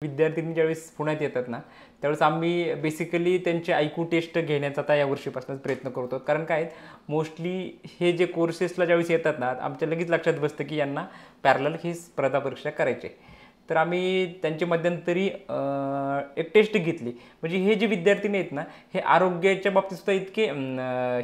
विद्यार्थ्यांनी ज्यावेळेस पुण्यात येतात ना, त्यावेळेस आम्ही बेसिकली त्यांची आयक्यू टेस्ट घेण्याचा आता या वर्षीपासूनच प्रयत्न करतो. कारण काय आहे, मोस्टली हे जे कोर्सेसला ज्यावेळेस येतात ना, आमच्या लगेच लक्षात बसतं की यांना पॅरलल ही स्पर्धा परीक्षा करायची आहे. तर आम्ही त्यांच्या मध्यंतरी एक टेस्ट घेतली. म्हणजे हे जे विद्यार्थी आहेत ना, हे आरोग्याच्या बाबतीत सुद्धा इतके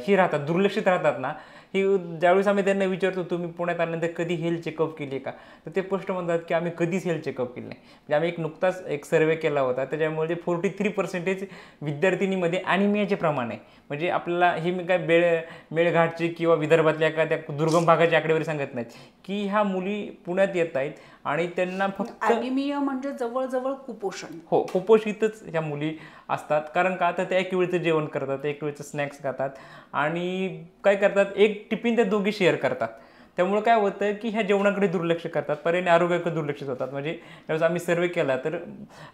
हे राहतात, दुर्लक्षित राहतात ना, ही ज्यावेळेस आम्ही त्यांना विचारतो, तुम्ही पुण्यात आल्यानंतर कधी हेल्थ चेकअप केली का? तर ते स्पष्ट म्हणतात की आम्ही कधीच हेल्थ चेकअप केली नाही. म्हणजे आम्ही नुकताच एक सर्वे केला होता, त्याच्यामुळे 43% विद्यार्थिनीमध्ये ॲनिमियाचे प्रमाण आहे. म्हणजे आपल्याला हे मी काय मेळघाटची किंवा विदर्भातल्या एखाद्या दुर्गम भागाची आकडेवारी सांगत नाहीत, की ह्या मुली पुण्यात येत आहेत आणि त्यांना फक्त ॲनिमिया म्हणजे जवळजवळ कुपोषण. हो, कुपोषितच ह्या मुली असतात. कारण का, तर त्या एक वेळचं जेवण करतात, एक वेळचं स्नॅक्स खातात आणि काय करतात, एक टिफिन त्या दोघी शेअर करतात. त्यामुळे काय होतं की ह्या जेवणाकडे दुर्लक्ष करतात, पर्यायाने आरोग्याकडे दुर्लक्षित होतात. म्हणजे त्यावेळेस आम्ही सर्वे केला तर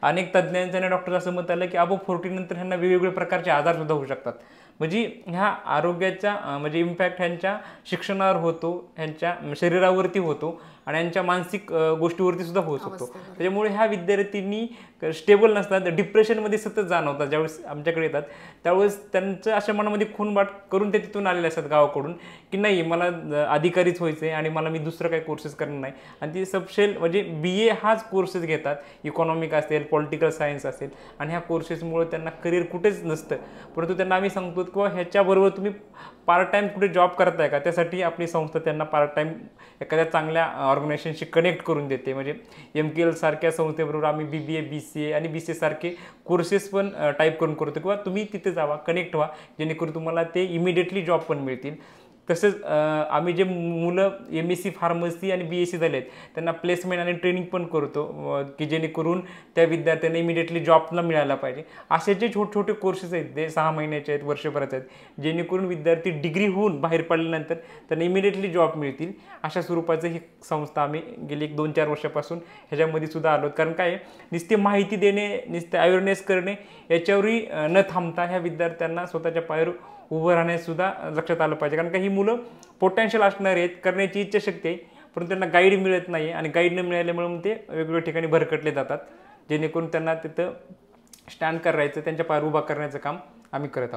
अनेक तज्ज्ञांचं आणि डॉक्टर असं मत आलं की अबोव 40 नंतर ह्यांना वेगवेगळे प्रकारचे आजारसुद्धा होऊ शकतात. म्हणजे ह्या आरोग्याचा म्हणजे इम्पॅक्ट ह्यांच्या शिक्षणावर होतो, ह्यांच्या शरीरावरती होतो आणि यांच्या मानसिक गोष्टीवरती सुद्धा होऊ शकतो. त्याच्यामुळे ह्या विद्यार्थ्यांनी स्टेबल नसतात, डिप्रेशनमध्ये सतत जाणवतात. ज्यावेळेस आमच्याकडे येतात त्यावेळेस त्यांचं अशा मनामध्ये खूनबाट करून ते तिथून आलेले असतात गावाकडून, की नाही मला अधिकारीच व्हायचं आहे आणि मला मी दुसरं काही कोर्सेस करणार नाही. आणि ती सबशेल म्हणजे BA हाच कोर्सेस घेतात, इकॉनॉमिक असेल, पॉलिटिकल सायन्स असेल, आणि ह्या कोर्सेसमुळे त्यांना करिअर कुठेच नसतं. परंतु त्यांना आम्ही सांगतो किंवा ह्याच्याबरोबर तुम्ही पार्ट टाईम कुठे जॉब करताय का, त्यासाठी आपली संस्था त्यांना पार्ट टाईम एखाद्या चांगल्या ऑर्गनायझेशनशी कनेक्ट करून देते. म्हणजे MKL सारख्या संस्थेबरोबर आम्ही BBA, BCA आणि BCA सारखे कोर्सेस पण टाईप करून करतो किंवा तुम्ही तिथे जावा, कनेक्ट व्हा, जेणेकरून तुम्हाला ते इमिडिएटली जॉब पण मिळतील. तसेच आम्ही जे मुलं MSc फार्मसी आणि BSc झाले आहेत त्यांना प्लेसमेंट आणि ट्रेनिंग पण करतो, की जेणेकरून त्या विद्यार्थ्यांना इमिडिएटली जॉबला मिळायला पाहिजे. असे जे छोटे छोटे कोर्सेस आहेत ते 6 महिन्याचे आहेत, वर्षभराचे आहेत, जेणेकरून विद्यार्थी डिग्री होऊन बाहेर पडल्यानंतर त्यांना इमिडिएटली जॉब मिळतील. अशा स्वरूपाचं ही संस्था आम्ही गेली 1-2-4 वर्षापासून ह्याच्यामध्ये सुद्धा आलो. कारण काय, नुसते माहिती देणे, नुसते अवेअरनेस करणे याच्यावरही न थांबता ह्या विद्यार्थ्यांना स्वतःच्या पायावर उभं राहण्यासुद्धा लक्षात आलं पाहिजे. कारण का ही मुलं पोटेन्शियल असणारे आहेत, करण्याची इच्छाशक्ती आहे, परंतु त्यांना गाईड मिळत नाही आणि गाईड न मिळाल्यामुळे मग ते वेगवेगळ्या ठिकाणी भरकटले जातात, जेणेकरून त्यांना तिथं स्टँड करायचं, त्यांच्या पायावर उभा करण्याचं काम आम्ही करत आहोत.